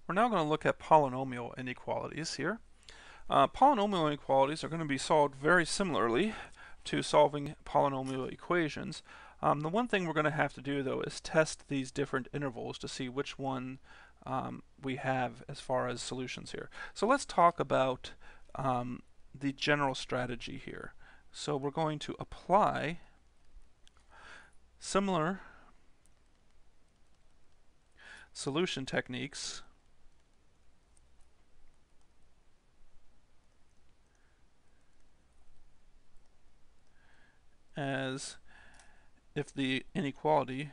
We're now going to look at polynomial inequalities here. Polynomial inequalities are going to be solved very similarly to solving polynomial equations. The one thing we're going to have to do though is test these different intervals to see which one we have as far as solutions here. So let's talk about the general strategy here. So we're going to apply similar solution techniques as if the inequality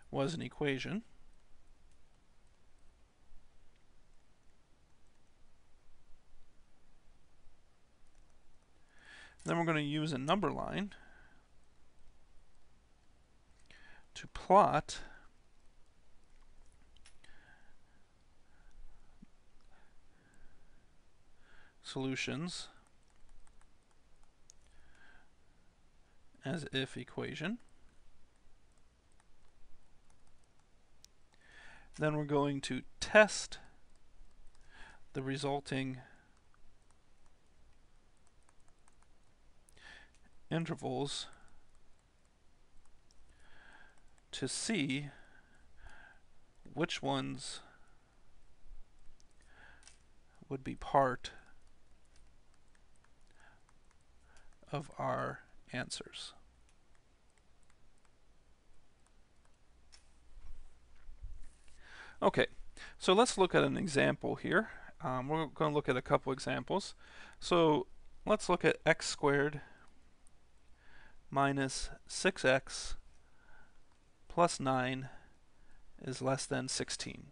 was an equation. Then we're going to use a number line to plot solutions as if equation. Then we're going to test the resulting intervals to see which ones would be part of our answers. Okay, so let's look at an example here. We're going to look at a couple examples. So let's look at x squared minus 6x plus 9 is less than 16.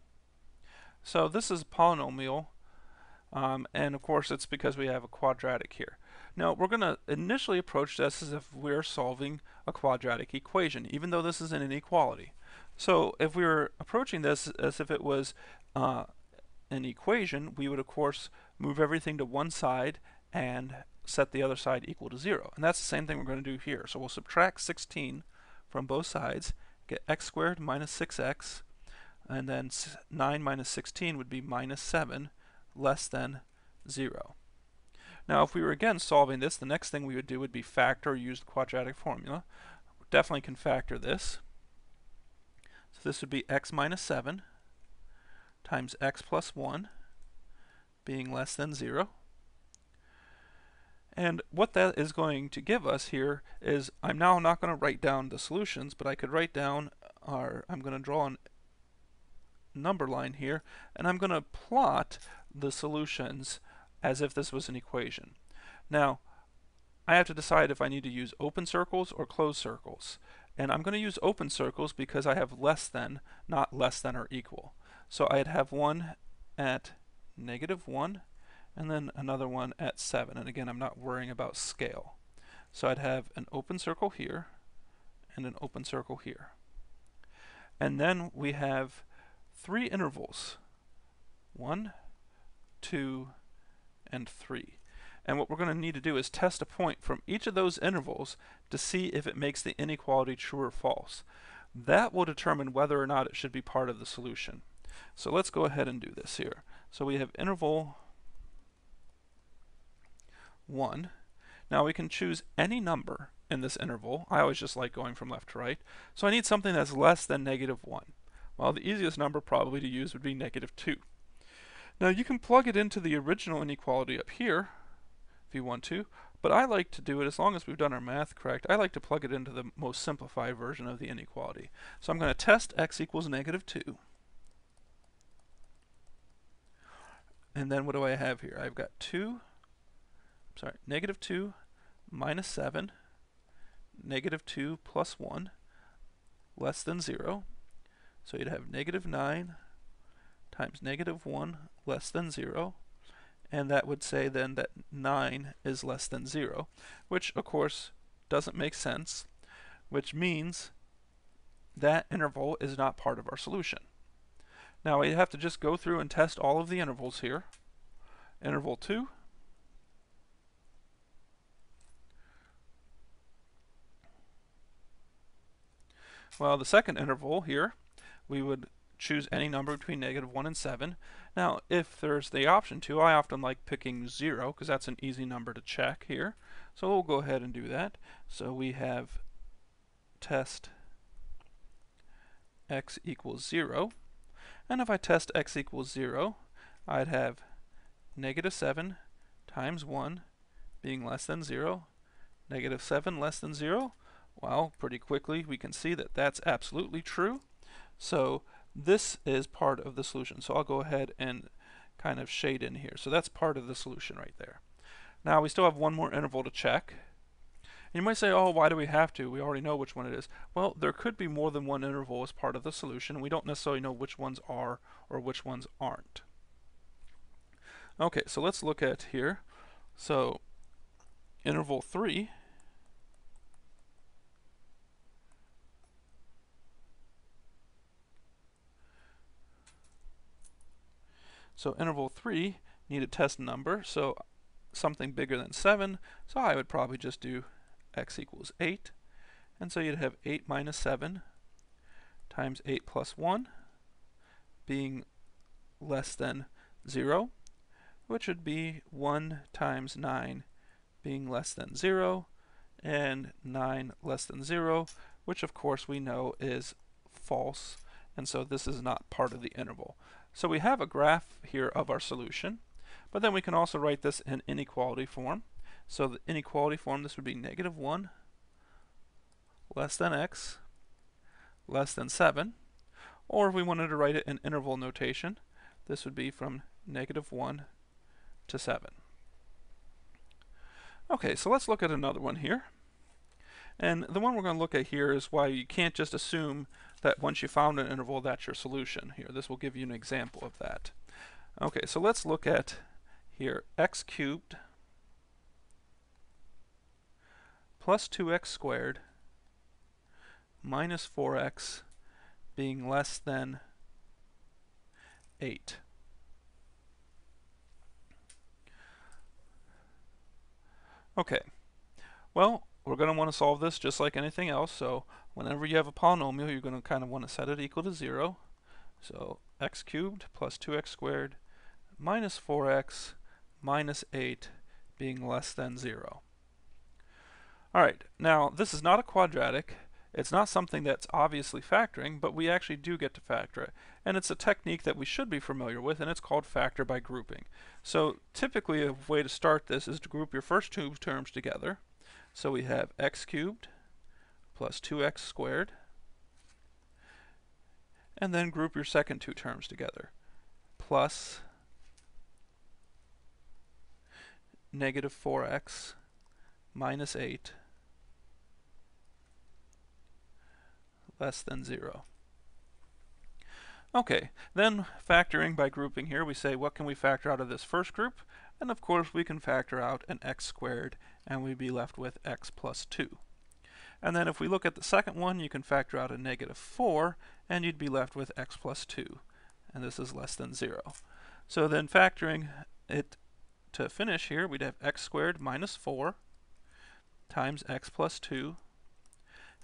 So this is a polynomial, and of course it's because we have a quadratic here. Now we're going to initially approach this as if we're solving a quadratic equation, even though this is an inequality. So if we were approaching this as if it was an equation, we would of course move everything to one side and set the other side equal to 0. And that's the same thing we're going to do here. So we'll subtract 16 from both sides, get x squared minus 6x, and then 9 minus 16 would be minus 7, less than 0. Now if we were again solving this, the next thing we would do would be factor or use the quadratic formula. We definitely can factor this. So this would be x minus 7 times x plus 1 being less than 0. And what that is going to give us here is, I'm now not going to write down the solutions, but I could write down I'm going to draw a number line here, and I'm going to plot the solutions as if this was an equation. Now, I have to decide if I need to use open circles or closed circles. And I'm going to use open circles because I have less than, not less than or equal. So I'd have one at -1, and then another one at 7. And again, I'm not worrying about scale. So I'd have an open circle here and an open circle here. And then we have 3 intervals, 1, 2, and 3. And what we're going to need to do is test a point from each of those intervals to see if it makes the inequality true or false. That will determine whether or not it should be part of the solution. So let's go ahead and do this here. So we have interval 1. Now we can choose any number in this interval. I always just like going from left to right. So I need something that's less than -1. Well, the easiest number probably to use would be -2. Now you can plug it into the original inequality up here if you want to, but I like to do it, as long as we've done our math correct, I like to plug it into the most simplified version of the inequality. So I'm going to test x equals -2. And then what do I have here? I've got -2 minus 7, -2 plus 1, less than 0. So you'd have -9 times -1 less than 0. And that would say then that 9 is less than 0, which of course doesn't make sense, which means that interval is not part of our solution. Now we have to just go through and test all of the intervals here. Interval 2, Well, the second interval here, we would choose any number between -1 and 7. Now, if there's the option to, I often like picking 0 because that's an easy number to check here. So we'll go ahead and do that. So we have test x equals 0. And if I test x equals 0, I'd have -7 times 1 being less than 0, -7 less than 0. Well, pretty quickly we can see that that's absolutely true. So this is part of the solution. So I'll go ahead and kind of shade in here. So that's part of the solution right there. Now we still have one more interval to check. You might say, oh, why do we have to? We already know which one it is. Well, there could be more than one interval as part of the solution. We don't necessarily know which ones are or which ones aren't. Okay, so let's look at here. So interval 3 need a test number, so something bigger than 7, so I would probably just do x equals 8. And so you'd have 8 minus 7 times 8 plus 1 being less than 0, which would be 1 times 9 being less than 0, and 9 less than 0, which of course we know is false, and so this is not part of the interval. So we have a graph here of our solution, but then we can also write this in inequality form. So the inequality form, this would be -1 less than x less than 7, or if we wanted to write it in interval notation, this would be from -1 to 7. Okay, so let's look at another one here. And the one we're going to look at here is why you can't just assume that once you found an interval, that's your solution. Here, this will give you an example of that. Okay, so let's look at here x cubed plus 2x squared minus 4x being less than 8. Okay, well, we're going to want to solve this just like anything else. So whenever you have a polynomial, you're going to kind of want to set it equal to 0. So x cubed plus 2x squared minus 4x minus 8 being less than 0. Alright, now this is not a quadratic. It's not something that's obviously factoring, but we actually do get to factor it. And it's a technique that we should be familiar with, and it's called factor by grouping. So typically a way to start this is to group your first two terms together. So we have x cubed plus 2x squared, and then group your second two terms together, plus -4x minus 8 less than 0. Okay, then factoring by grouping here, we say what can we factor out of this first group? And of course we can factor out an x squared, and we'd be left with x plus 2. And then if we look at the second one, you can factor out a -4, and you'd be left with x plus 2. And this is less than 0. So then factoring it to finish here, we'd have x squared minus 4 times x plus 2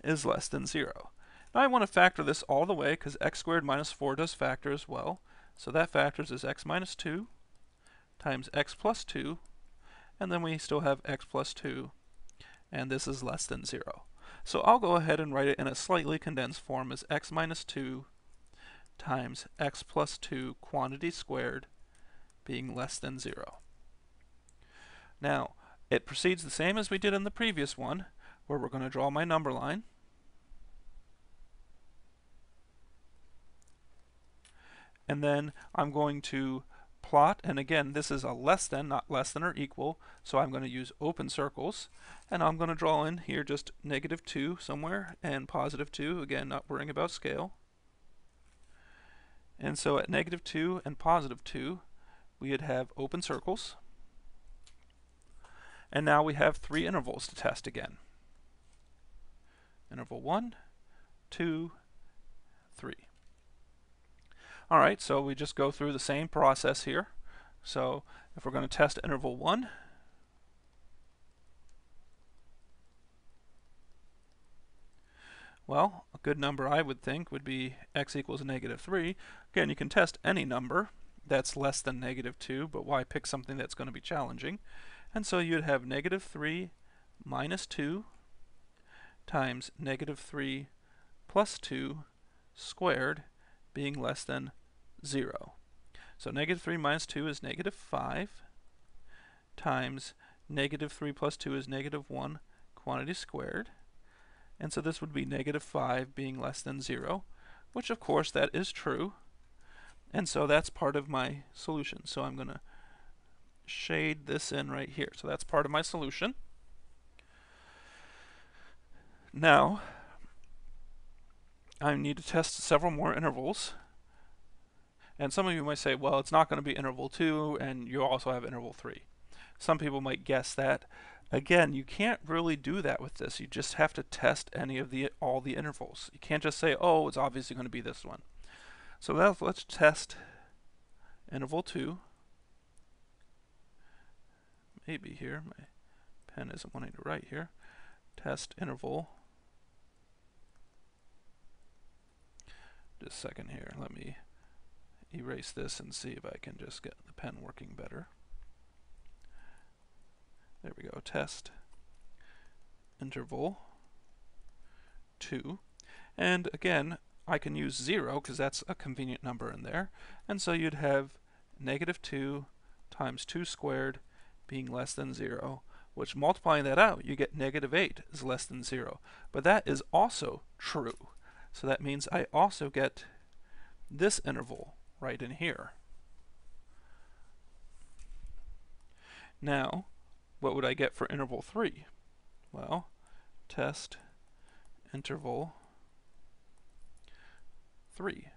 is less than 0. Now I want to factor this all the way because x squared minus 4 does factor as well. So that factors as x minus 2 times x plus 2, and then we still have x plus 2, and this is less than 0. So I'll go ahead and write it in a slightly condensed form as x minus 2 times x plus 2 quantity squared being less than 0. Now, it proceeds the same as we did in the previous one, where we're going to draw my number line. And then I'm going to plot, and again, this is a less than, not less than or equal, so I'm going to use open circles, and I'm going to draw in here just -2 somewhere and +2, again, not worrying about scale. And so at -2 and +2, we'd have open circles. And now we have 3 intervals to test again. Interval 1, 2, 3. Alright, so we just go through the same process here. So if we're going to test interval 1, Well, a good number I would think would be x equals negative 3. Again, you can test any number that's less than negative 2, but why pick something that's going to be challenging? And so you'd have negative 3 minus 2 times negative 3 plus 2 squared being less than 0. So negative 3 minus 2 is negative 5 times negative 3 plus 2 is negative 1 quantity squared. And so this would be negative 5 being less than 0, which of course that is true. And so that's part of my solution. So I'm going to shade this in right here. So that's part of my solution. Now, I need to test several more intervals. And some of you might say, well, it's not going to be interval 2, and you also have interval 3. Some people might guess that. Again, you can't really do that with this. You just have to test all the intervals. You can't just say, oh, it's obviously going to be this one. So let's test interval 2. Maybe here, my pen isn't wanting to write here. Test interval. Just a second here. Let me erase this and see if I can just get the pen working better. There we go. Test interval 2. And again, I can use 0 because that's a convenient number in there. And so you'd have negative 2 times 2 squared being less than 0, which multiplying that out, you get negative 8 is less than 0. But that is also true. So that means I also get this interval right in here. Now, what would I get for interval 3? Well, test interval 3.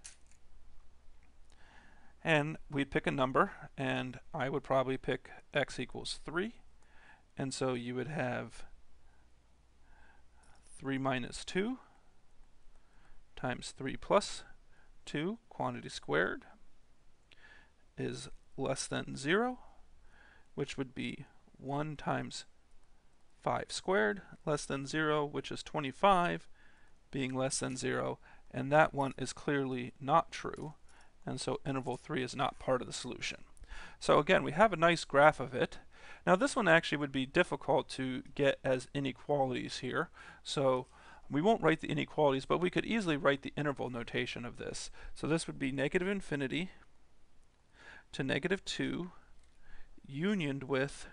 And we'd pick a number, and I would probably pick x equals 3. And so you would have 3 minus 2 times 3 plus 2, quantity squared, is less than 0, which would be 1 times 5 squared, less than 0, which is 25, being less than 0, and that one is clearly not true, and so interval 3 is not part of the solution. So again, we have a nice graph of it. Now this one actually would be difficult to get as inequalities here, so we won't write the inequalities, but we could easily write the interval notation of this. So this would be negative infinity to negative 2 unioned with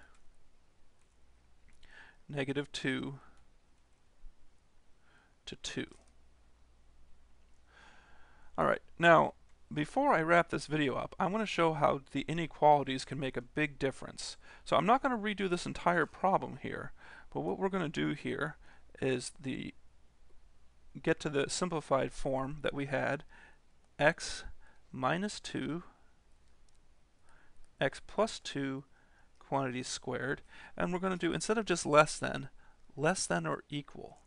negative 2 to 2. Alright, now before I wrap this video up, I want to show how the inequalities can make a big difference. So I'm not going to redo this entire problem here, but what we're going to do here is get to the simplified form that we had, x minus 2, x plus 2 quantities squared, and we're going to do, instead of just less than or equal.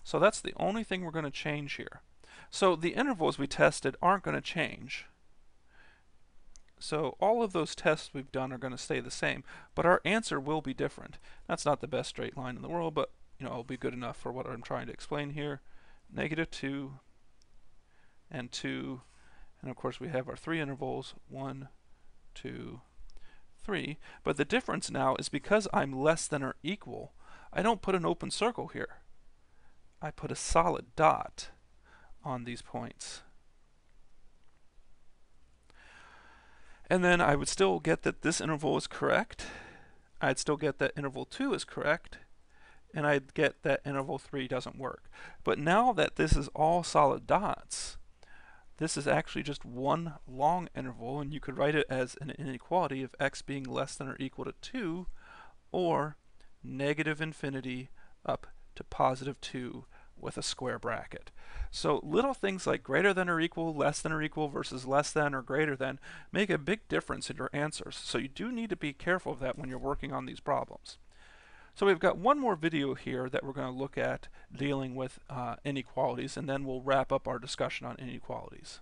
So that's the only thing we're going to change here. So the intervals we tested aren't going to change. So all of those tests we've done are going to stay the same, but our answer will be different. That's not the best straight line in the world, but it'll be good enough for what I'm trying to explain here. Negative 2 and 2, and of course we have our 3 intervals, 1, 2, 3. But the difference now is because I'm less than or equal, I don't put an open circle here. I put a solid dot on these points. And then I would still get that this interval is correct. I'd still get that interval 2 is correct. And I'd get that interval 3 doesn't work. But now that this is all solid dots, this is actually just one long interval, and you could write it as an inequality of x being less than or equal to 2, or negative infinity up to positive 2 with a square bracket. So little things like greater than or equal, less than or equal versus less than or greater than make a big difference in your answers. So you do need to be careful of that when you're working on these problems. So we've got one more video here that we're going to look at dealing with inequalities, and then we'll wrap up our discussion on inequalities.